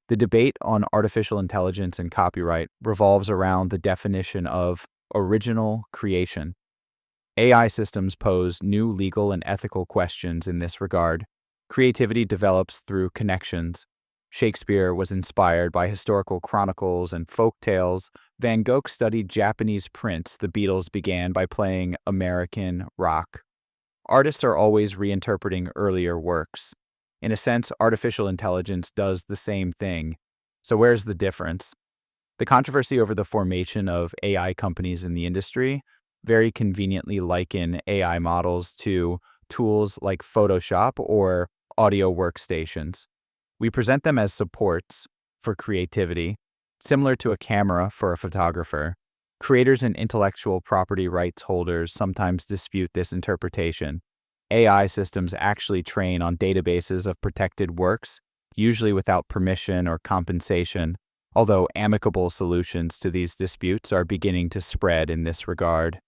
The debate on artificial intelligence and copyright revolves around the definition of original creation. AI systems pose new legal and ethical questions in this regard. Creativity develops through connections. Shakespeare was inspired by historical chronicles and folk tales. Van Gogh studied Japanese prints. The Beatles began by playing American rock. Artists are always reinterpreting earlier works. In a sense, artificial intelligence does the same thing. So where's the difference? The controversy over the formation of AI companies in the industry very conveniently liken AI models to tools like Photoshop or audio workstations. We present them as supports for creativity, similar to a camera for a photographer. Creators and intellectual property rights holders sometimes dispute this interpretation. AI systems actually train on databases of protected works, usually without permission or compensation, although amicable solutions to these disputes are beginning to spread in this regard.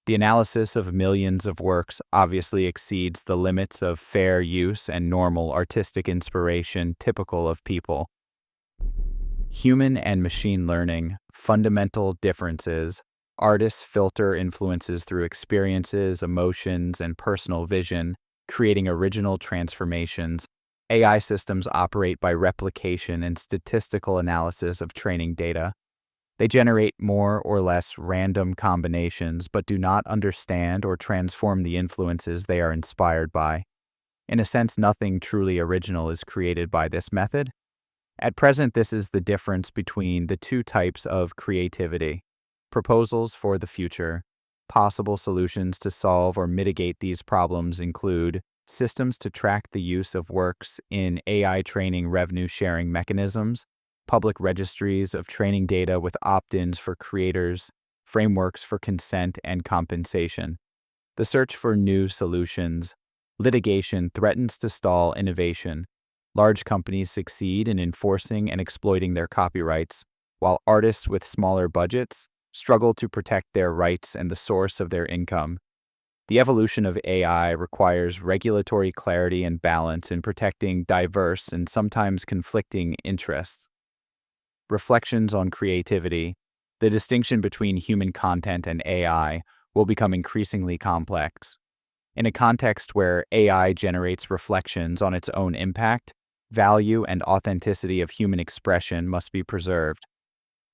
The analysis of millions of works obviously exceeds the limits of fair use and normal artistic inspiration typical of people. Human and machine learning, fundamental differences. Artists filter influences through experiences, emotions, and personal vision, creating original transformations. AI systems operate by replication and statistical analysis of training data. They generate more or less random combinations, but do not understand or transform the influences they are inspired by. In a sense, nothing truly original is created by this method. At present, this is the difference between the two types of creativity. Proposals for the future. Possible solutions to solve or mitigate these problems include systems to track the use of works in AI training revenue sharing mechanisms, public registries of training data with opt-ins for creators, frameworks for consent and compensation. The search for new solutions. Litigation threatens to stall innovation. Large companies succeed in enforcing and exploiting their copyrights, while artists with smaller budgets struggle to protect their rights and the source of their income. The evolution of AI requires regulatory clarity and balance in protecting diverse and sometimes conflicting interests. Reflections on creativity. The distinction between human content and AI will become increasingly complex. In a context where AI generates reflections on its own impact, value and authenticity of human expression must be preserved.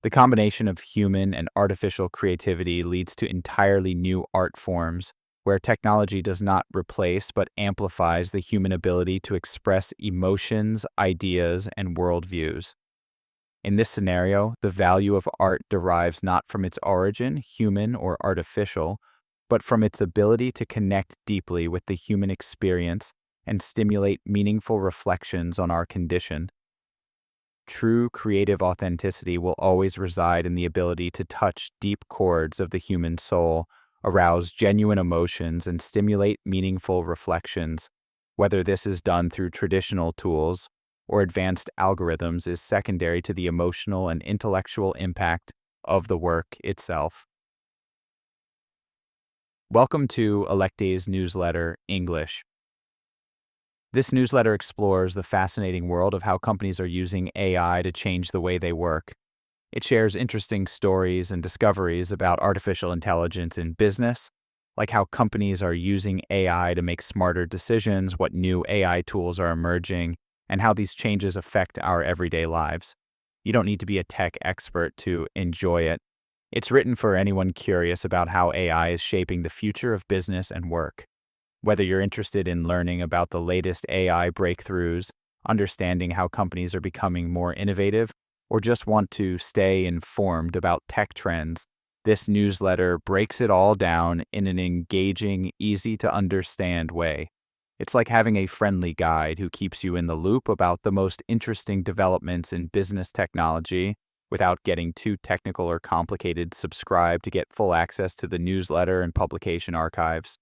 The combination of human and artificial creativity leads to entirely new art forms, where technology does not replace but amplifies the human ability to express emotions, ideas, and worldviews. In this scenario, the value of art derives not from its origin, human or artificial, but from its ability to connect deeply with the human experience and stimulate meaningful reflections on our condition. True creative authenticity will always reside in the ability to touch deep chords of the human soul, arouse genuine emotions, and stimulate meaningful reflections. Whether this is done through traditional tools or advanced algorithms is secondary to the emotional and intellectual impact of the work itself. Welcome to Electes Newsletter English. This newsletter explores the fascinating world of how companies are using AI to change the way they work. It shares interesting stories and discoveries about artificial intelligence in business, like how companies are using AI to make smarter decisions, what new AI tools are emerging, and how these changes affect our everyday lives. You don't need to be a tech expert to enjoy it. It's written for anyone curious about how AI is shaping the future of business and work. Whether you're interested in learning about the latest AI breakthroughs, understanding how companies are becoming more innovative, or just want to stay informed about tech trends, this newsletter breaks it all down in an engaging, easy-to-understand way. It's like having a friendly guide who keeps you in the loop about the most interesting developments in business technology without getting too technical or complicated. Subscribe to get full access to the newsletter and publication archives.